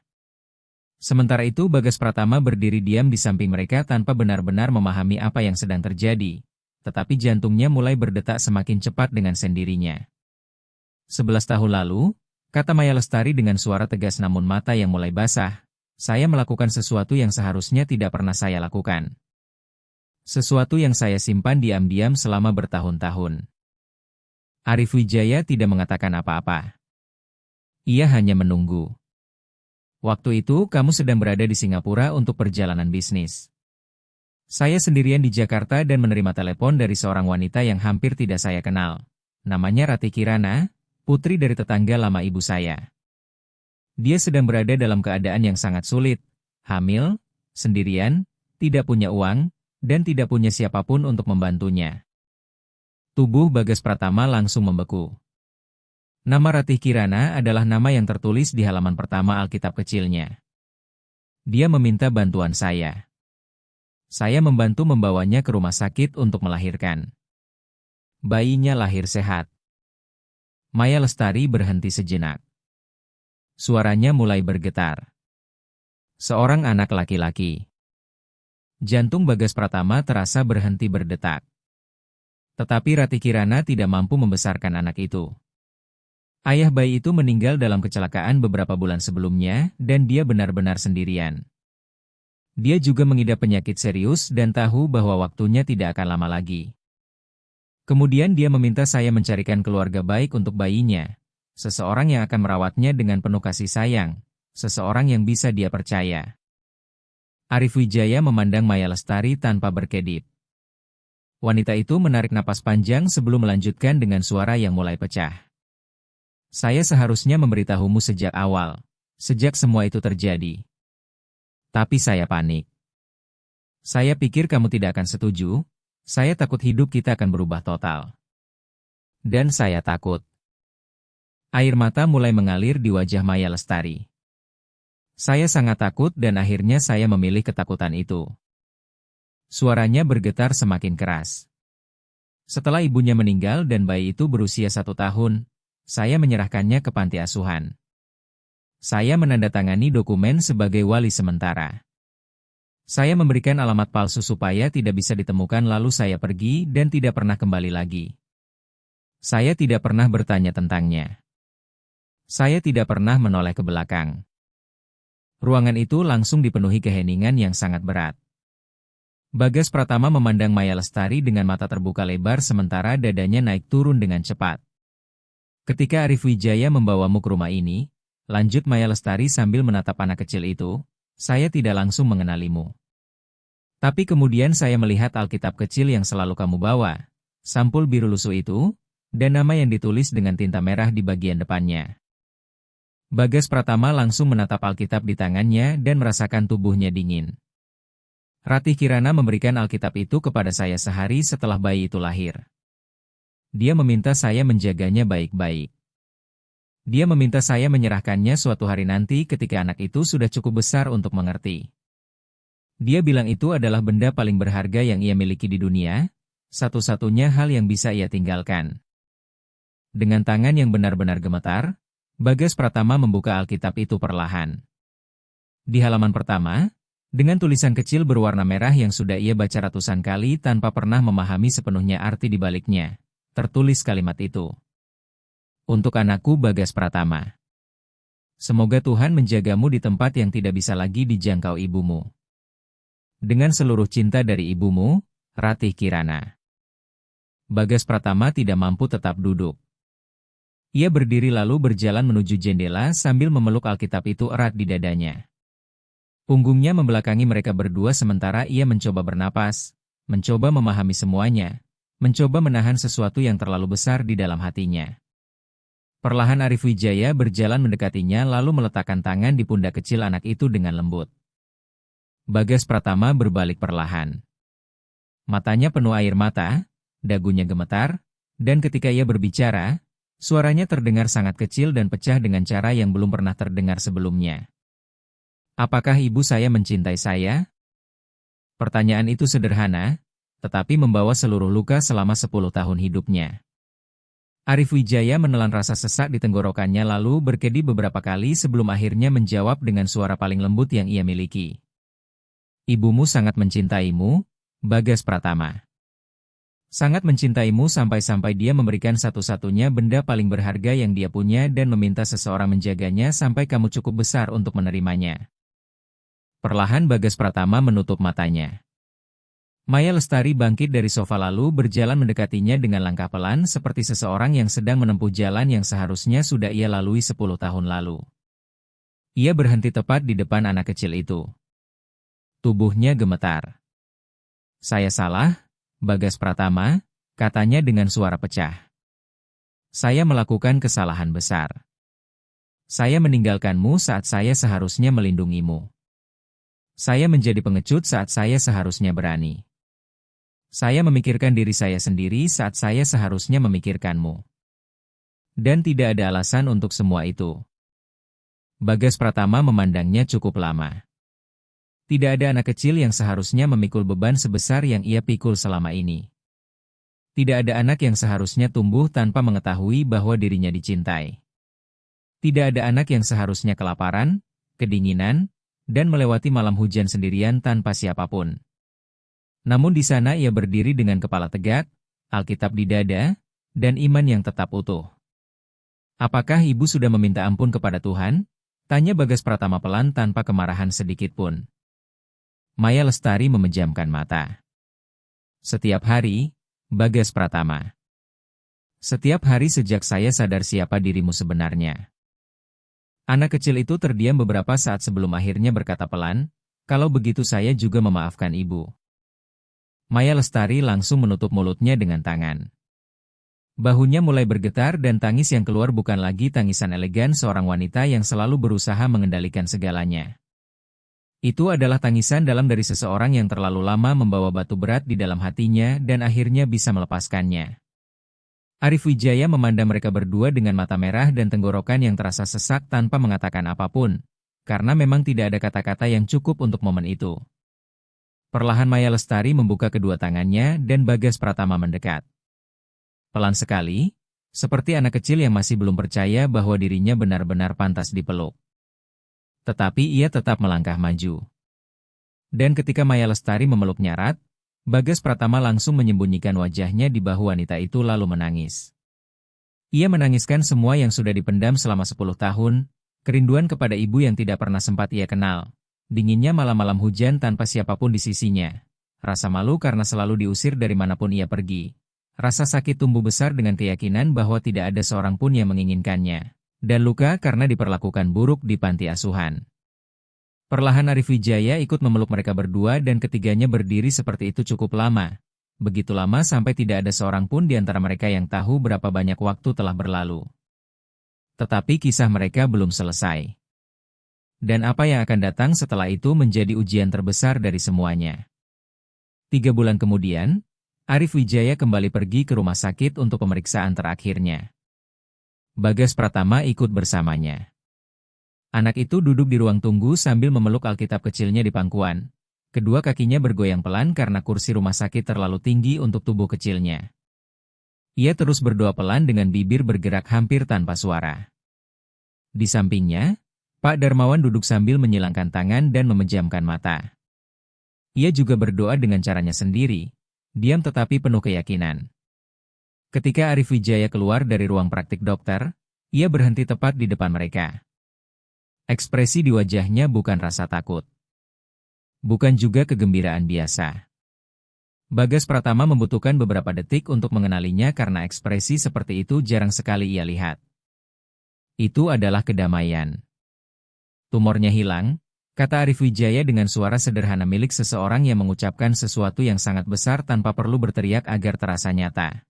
Sementara itu Bagas Pratama berdiri diam di samping mereka tanpa benar-benar memahami apa yang sedang terjadi. Tetapi jantungnya mulai berdetak semakin cepat dengan sendirinya. 11 tahun lalu, kata Maya Lestari dengan suara tegas namun mata yang mulai basah, saya melakukan sesuatu yang seharusnya tidak pernah saya lakukan. Sesuatu yang saya simpan diam-diam selama bertahun-tahun. Arif Wijaya tidak mengatakan apa-apa. Ia hanya menunggu. Waktu itu kamu sedang berada di Singapura untuk perjalanan bisnis. Saya sendirian di Jakarta dan menerima telepon dari seorang wanita yang hampir tidak saya kenal. Namanya Rati Kirana, putri dari tetangga lama ibu saya. Dia sedang berada dalam keadaan yang sangat sulit, hamil, sendirian, tidak punya uang, dan tidak punya siapapun untuk membantunya. Tubuh Bagas Pratama langsung membeku. Nama Ratih Kirana adalah nama yang tertulis di halaman pertama Alkitab kecilnya. Dia meminta bantuan saya. Saya membantu membawanya ke rumah sakit untuk melahirkan. Bayinya lahir sehat. Maya Lestari berhenti sejenak. Suaranya mulai bergetar. Seorang anak laki-laki. Jantung Bagas Pratama terasa berhenti berdetak. Tetapi Ratih Kirana tidak mampu membesarkan anak itu. Ayah bayi itu meninggal dalam kecelakaan beberapa bulan sebelumnya, dan dia benar-benar sendirian. Dia juga mengidap penyakit serius dan tahu bahwa waktunya tidak akan lama lagi. Kemudian dia meminta saya mencarikan keluarga baik untuk bayinya, seseorang yang akan merawatnya dengan penuh kasih sayang, seseorang yang bisa dia percaya. Arif Wijaya memandang Maya Lestari tanpa berkedip. Wanita itu menarik napas panjang sebelum melanjutkan dengan suara yang mulai pecah. Saya seharusnya memberitahumu sejak awal, sejak semua itu terjadi. Tapi saya panik. Saya pikir kamu tidak akan setuju, saya takut hidup kita akan berubah total. Dan saya takut. Air mata mulai mengalir di wajah Maya Lestari. Saya sangat takut dan akhirnya saya memilih ketakutan itu. Suaranya bergetar semakin keras. Setelah ibunya meninggal dan bayi itu berusia 1 tahun, saya menyerahkannya ke panti asuhan. Saya menandatangani dokumen sebagai wali sementara. Saya memberikan alamat palsu supaya tidak bisa ditemukan lalu saya pergi dan tidak pernah kembali lagi. Saya tidak pernah bertanya tentangnya. Saya tidak pernah menoleh ke belakang. Ruangan itu langsung dipenuhi keheningan yang sangat berat. Bagas Pratama memandang Maya Lestari dengan mata terbuka lebar sementara dadanya naik turun dengan cepat. Ketika Arif Wijaya membawamu ke rumah ini, lanjut Maya Lestari sambil menatap anak kecil itu, saya tidak langsung mengenalimu. Tapi kemudian saya melihat Alkitab kecil yang selalu kamu bawa, sampul biru lusuh itu, dan nama yang ditulis dengan tinta merah di bagian depannya. Bagas Pratama langsung menatap Alkitab di tangannya dan merasakan tubuhnya dingin. Ratih Kirana memberikan Alkitab itu kepada saya sehari setelah bayi itu lahir. Dia meminta saya menjaganya baik-baik. Dia meminta saya menyerahkannya suatu hari nanti ketika anak itu sudah cukup besar untuk mengerti. Dia bilang itu adalah benda paling berharga yang ia miliki di dunia, satu-satunya hal yang bisa ia tinggalkan. Dengan tangan yang benar-benar gemetar, Bagas Pratama membuka Alkitab itu perlahan. Di halaman pertama, dengan tulisan kecil berwarna merah yang sudah ia baca ratusan kali tanpa pernah memahami sepenuhnya arti di baliknya, tertulis kalimat itu. Untuk anakku Bagas Pratama. Semoga Tuhan menjagamu di tempat yang tidak bisa lagi dijangkau ibumu. Dengan seluruh cinta dari ibumu, Ratih Kirana. Bagas Pratama tidak mampu tetap duduk. Ia berdiri lalu berjalan menuju jendela sambil memeluk Alkitab itu erat di dadanya. Punggungnya membelakangi mereka berdua sementara ia mencoba bernapas, mencoba memahami semuanya, mencoba menahan sesuatu yang terlalu besar di dalam hatinya. Perlahan Arif Wijaya berjalan mendekatinya lalu meletakkan tangan di pundak kecil anak itu dengan lembut. Bagas Pratama berbalik perlahan. Matanya penuh air mata, dagunya gemetar, dan ketika ia berbicara, suaranya terdengar sangat kecil dan pecah dengan cara yang belum pernah terdengar sebelumnya. Apakah ibu saya mencintai saya? Pertanyaan itu sederhana, tetapi membawa seluruh luka selama 10 tahun hidupnya. Arif Wijaya menelan rasa sesak di tenggorokannya lalu berkedip beberapa kali sebelum akhirnya menjawab dengan suara paling lembut yang ia miliki. Ibumu sangat mencintaimu, Bagas Pratama. Sangat mencintaimu sampai-sampai dia memberikan satu-satunya benda paling berharga yang dia punya dan meminta seseorang menjaganya sampai kamu cukup besar untuk menerimanya. Perlahan Bagas Pratama menutup matanya. Maya Lestari bangkit dari sofa lalu berjalan mendekatinya dengan langkah pelan seperti seseorang yang sedang menempuh jalan yang seharusnya sudah ia lalui 10 tahun lalu. Ia berhenti tepat di depan anak kecil itu. Tubuhnya gemetar. Saya salah, Bagas Pratama, katanya dengan suara pecah. Saya melakukan kesalahan besar. Saya meninggalkanmu saat saya seharusnya melindungimu. Saya menjadi pengecut saat saya seharusnya berani. Saya memikirkan diri saya sendiri saat saya seharusnya memikirkanmu. Dan tidak ada alasan untuk semua itu. Bagas Pratama memandangnya cukup lama. Tidak ada anak kecil yang seharusnya memikul beban sebesar yang ia pikul selama ini. Tidak ada anak yang seharusnya tumbuh tanpa mengetahui bahwa dirinya dicintai. Tidak ada anak yang seharusnya kelaparan, kedinginan, dan melewati malam hujan sendirian tanpa siapapun. Namun di sana ia berdiri dengan kepala tegak, Alkitab di dada, dan iman yang tetap utuh. Apakah ibu sudah meminta ampun kepada Tuhan? Tanya Bagas Pratama pelan tanpa kemarahan sedikit pun. Maya Lestari memejamkan mata. Setiap hari, Bagas Pratama. Setiap hari sejak saya sadar siapa dirimu sebenarnya. Anak kecil itu terdiam beberapa saat sebelum akhirnya berkata pelan, kalau begitu saya juga memaafkan ibu. Maya Lestari langsung menutup mulutnya dengan tangan. Bahunya mulai bergetar dan tangis yang keluar bukan lagi tangisan elegan seorang wanita yang selalu berusaha mengendalikan segalanya. Itu adalah tangisan dalam dari seseorang yang terlalu lama membawa batu berat di dalam hatinya dan akhirnya bisa melepaskannya. Arif Wijaya memandang mereka berdua dengan mata merah dan tenggorokan yang terasa sesak tanpa mengatakan apapun, karena memang tidak ada kata-kata yang cukup untuk momen itu. Perlahan Maya Lestari membuka kedua tangannya dan Bagas Pratama mendekat. Pelan sekali, seperti anak kecil yang masih belum percaya bahwa dirinya benar-benar pantas dipeluk. Tetapi ia tetap melangkah maju. Dan ketika Maya Lestari memeluknya erat, Bagas Pratama langsung menyembunyikan wajahnya di bahu wanita itu lalu menangis. Ia menangiskan semua yang sudah dipendam selama 10 tahun, kerinduan kepada ibu yang tidak pernah sempat ia kenal. Dinginnya malam-malam hujan tanpa siapapun di sisinya. Rasa malu karena selalu diusir dari manapun ia pergi. Rasa sakit tumbuh besar dengan keyakinan bahwa tidak ada seorang pun yang menginginkannya. Dan luka karena diperlakukan buruk di panti asuhan. Perlahan Arif Wijaya ikut memeluk mereka berdua dan ketiganya berdiri seperti itu cukup lama. Begitu lama sampai tidak ada seorang pun di antara mereka yang tahu berapa banyak waktu telah berlalu. Tetapi kisah mereka belum selesai. Dan apa yang akan datang setelah itu menjadi ujian terbesar dari semuanya. 3 bulan kemudian, Arif Wijaya kembali pergi ke rumah sakit untuk pemeriksaan terakhirnya. Bagas Pratama ikut bersamanya. Anak itu duduk di ruang tunggu sambil memeluk Alkitab kecilnya di pangkuan. Kedua kakinya bergoyang pelan karena kursi rumah sakit terlalu tinggi untuk tubuh kecilnya. Ia terus berdoa pelan dengan bibir bergerak hampir tanpa suara. Di sampingnya, Pak Darmawan duduk sambil menyilangkan tangan dan memejamkan mata. Ia juga berdoa dengan caranya sendiri, diam tetapi penuh keyakinan. Ketika Arif Wijaya keluar dari ruang praktik dokter, ia berhenti tepat di depan mereka. Ekspresi di wajahnya bukan rasa takut. Bukan juga kegembiraan biasa. Bagas Pratama membutuhkan beberapa detik untuk mengenalinya karena ekspresi seperti itu jarang sekali ia lihat. Itu adalah kedamaian. Tumornya hilang, kata Arif Wijaya dengan suara sederhana milik seseorang yang mengucapkan sesuatu yang sangat besar tanpa perlu berteriak agar terasa nyata.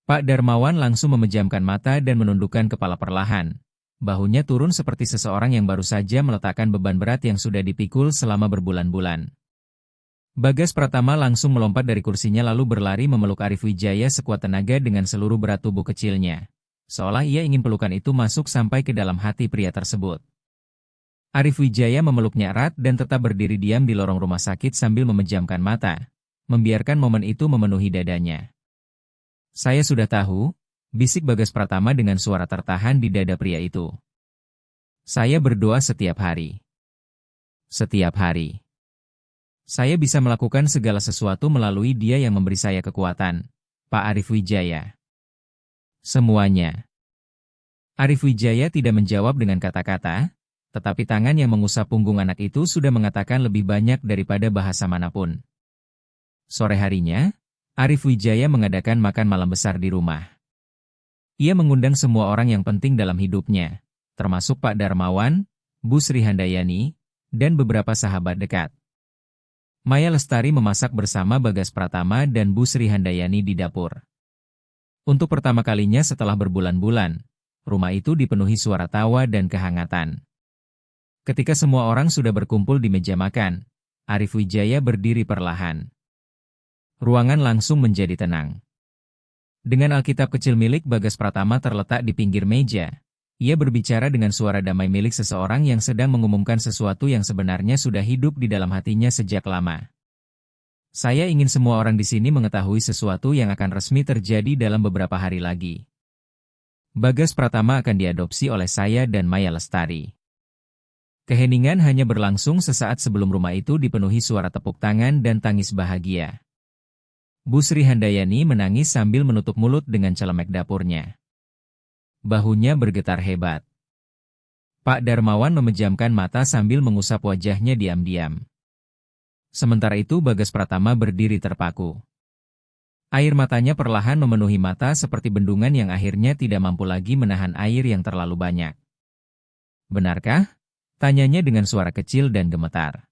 Pak Darmawan langsung memejamkan mata dan menundukkan kepala perlahan. Bahunya turun seperti seseorang yang baru saja meletakkan beban berat yang sudah dipikul selama berbulan-bulan. Bagas Pratama langsung melompat dari kursinya lalu berlari memeluk Arif Wijaya sekuat tenaga dengan seluruh berat tubuh kecilnya. Seolah ia ingin pelukan itu masuk sampai ke dalam hati pria tersebut. Arif Wijaya memeluknya erat dan tetap berdiri diam di lorong rumah sakit sambil memejamkan mata, membiarkan momen itu memenuhi dadanya. Saya sudah tahu, bisik Bagas Pratama dengan suara tertahan di dada pria itu. Saya berdoa setiap hari. Setiap hari. Saya bisa melakukan segala sesuatu melalui Dia yang memberi saya kekuatan, Pak Arif Wijaya. Semuanya. Arif Wijaya tidak menjawab dengan kata-kata, tetapi tangan yang mengusap punggung anak itu sudah mengatakan lebih banyak daripada bahasa manapun. Sore harinya, Arif Wijaya mengadakan makan malam besar di rumah. Ia mengundang semua orang yang penting dalam hidupnya, termasuk Pak Darmawan, Bu Sri Handayani, dan beberapa sahabat dekat. Maya Lestari memasak bersama Bagas Pratama dan Bu Sri Handayani di dapur. Untuk pertama kalinya setelah berbulan-bulan, rumah itu dipenuhi suara tawa dan kehangatan. Ketika semua orang sudah berkumpul di meja makan, Arif Wijaya berdiri perlahan. Ruangan langsung menjadi tenang. Dengan Alkitab kecil milik Bagas Pratama terletak di pinggir meja, ia berbicara dengan suara damai milik seseorang yang sedang mengumumkan sesuatu yang sebenarnya sudah hidup di dalam hatinya sejak lama. Saya ingin semua orang di sini mengetahui sesuatu yang akan resmi terjadi dalam beberapa hari lagi. Bagas Pratama akan diadopsi oleh saya dan Maya Lestari. Keheningan hanya berlangsung sesaat sebelum rumah itu dipenuhi suara tepuk tangan dan tangis bahagia. Bu Sri Handayani menangis sambil menutup mulut dengan celemek dapurnya. Bahunya bergetar hebat. Pak Darmawan memejamkan mata sambil mengusap wajahnya diam-diam. Sementara itu Bagas Pratama berdiri terpaku. Air matanya perlahan memenuhi mata seperti bendungan yang akhirnya tidak mampu lagi menahan air yang terlalu banyak. Benarkah? Tanyanya dengan suara kecil dan gemetar.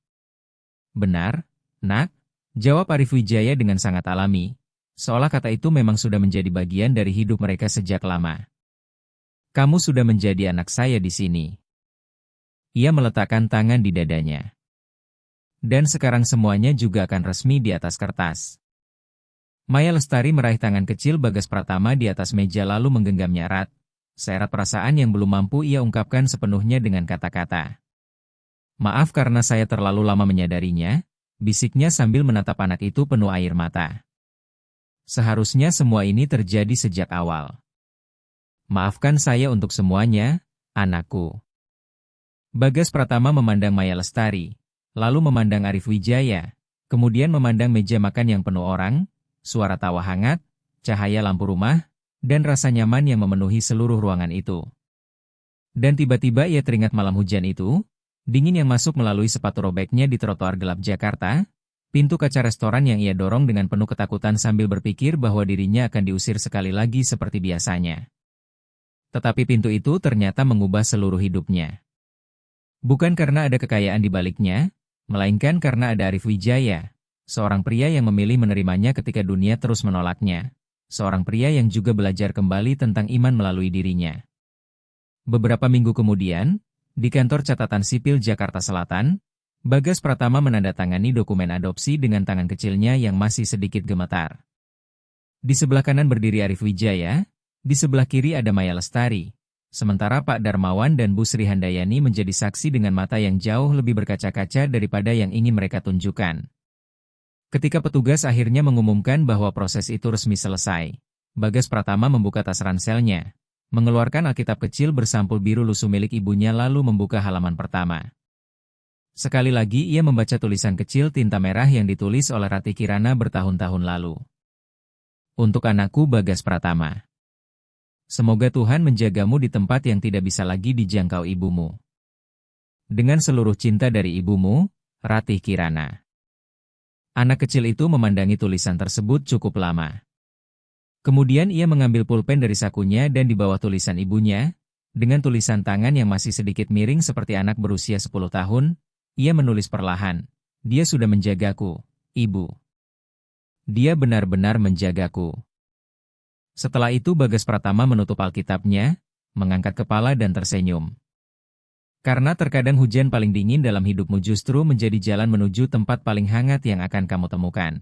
Benar, Nak. Jawab Arif Wijaya dengan sangat alami, seolah kata itu memang sudah menjadi bagian dari hidup mereka sejak lama. Kamu sudah menjadi anak saya di sini. Ia meletakkan tangan di dadanya. Dan sekarang semuanya juga akan resmi di atas kertas. Maya Lestari meraih tangan kecil Bagas Pratama di atas meja lalu menggenggamnya erat, seret perasaan yang belum mampu ia ungkapkan sepenuhnya dengan kata-kata. Maaf karena saya terlalu lama menyadarinya, bisiknya sambil menatap anak itu penuh air mata. Seharusnya semua ini terjadi sejak awal. Maafkan saya untuk semuanya, anakku. Bagas Pratama memandang Maya Lestari, lalu memandang Arif Wijaya, kemudian memandang meja makan yang penuh orang, suara tawa hangat, cahaya lampu rumah, dan rasa nyaman yang memenuhi seluruh ruangan itu. Dan tiba-tiba ia teringat malam hujan itu, dingin yang masuk melalui sepatu robeknya di trotoar gelap Jakarta, pintu kaca restoran yang ia dorong dengan penuh ketakutan sambil berpikir bahwa dirinya akan diusir sekali lagi seperti biasanya. Tetapi pintu itu ternyata mengubah seluruh hidupnya. Bukan karena ada kekayaan di baliknya, melainkan karena ada Arif Wijaya, seorang pria yang memilih menerimanya ketika dunia terus menolaknya, seorang pria yang juga belajar kembali tentang iman melalui dirinya. Beberapa minggu kemudian, di kantor catatan sipil Jakarta Selatan, Bagas Pratama menandatangani dokumen adopsi dengan tangan kecilnya yang masih sedikit gemetar. Di sebelah kanan berdiri Arif Wijaya, di sebelah kiri ada Maya Lestari, sementara Pak Darmawan dan Bu Sri Handayani menjadi saksi dengan mata yang jauh lebih berkaca-kaca daripada yang ingin mereka tunjukkan. Ketika petugas akhirnya mengumumkan bahwa proses itu resmi selesai, Bagas Pratama membuka tas ranselnya, mengeluarkan Alkitab kecil bersampul biru lusuh milik ibunya lalu membuka halaman pertama. Sekali lagi ia membaca tulisan kecil tinta merah yang ditulis oleh Rati Kirana bertahun-tahun lalu. Untuk anakku Bagas Pratama. Semoga Tuhan menjagamu di tempat yang tidak bisa lagi dijangkau ibumu. Dengan seluruh cinta dari ibumu, Rati Kirana. Anak kecil itu memandangi tulisan tersebut cukup lama. Kemudian ia mengambil pulpen dari sakunya dan di bawah tulisan ibunya, dengan tulisan tangan yang masih sedikit miring seperti anak berusia 10 tahun, ia menulis perlahan, "Dia sudah menjagaku, Ibu. Dia benar-benar menjagaku." Setelah itu Bagas Pratama menutup Alkitabnya, mengangkat kepala dan tersenyum. Karena terkadang hujan paling dingin dalam hidupmu justru menjadi jalan menuju tempat paling hangat yang akan kamu temukan.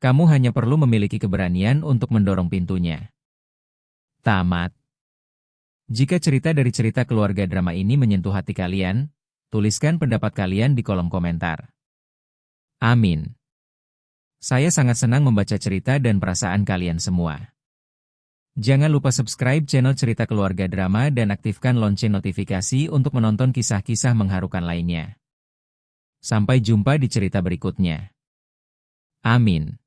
Kamu hanya perlu memiliki keberanian untuk mendorong pintunya. Tamat. Jika cerita dari cerita keluarga drama ini menyentuh hati kalian, tuliskan pendapat kalian di kolom komentar. Amin. Saya sangat senang membaca cerita dan perasaan kalian semua. Jangan lupa subscribe channel Cerita Keluarga Drama dan aktifkan lonceng notifikasi untuk menonton kisah-kisah mengharukan lainnya. Sampai jumpa di cerita berikutnya. Amin.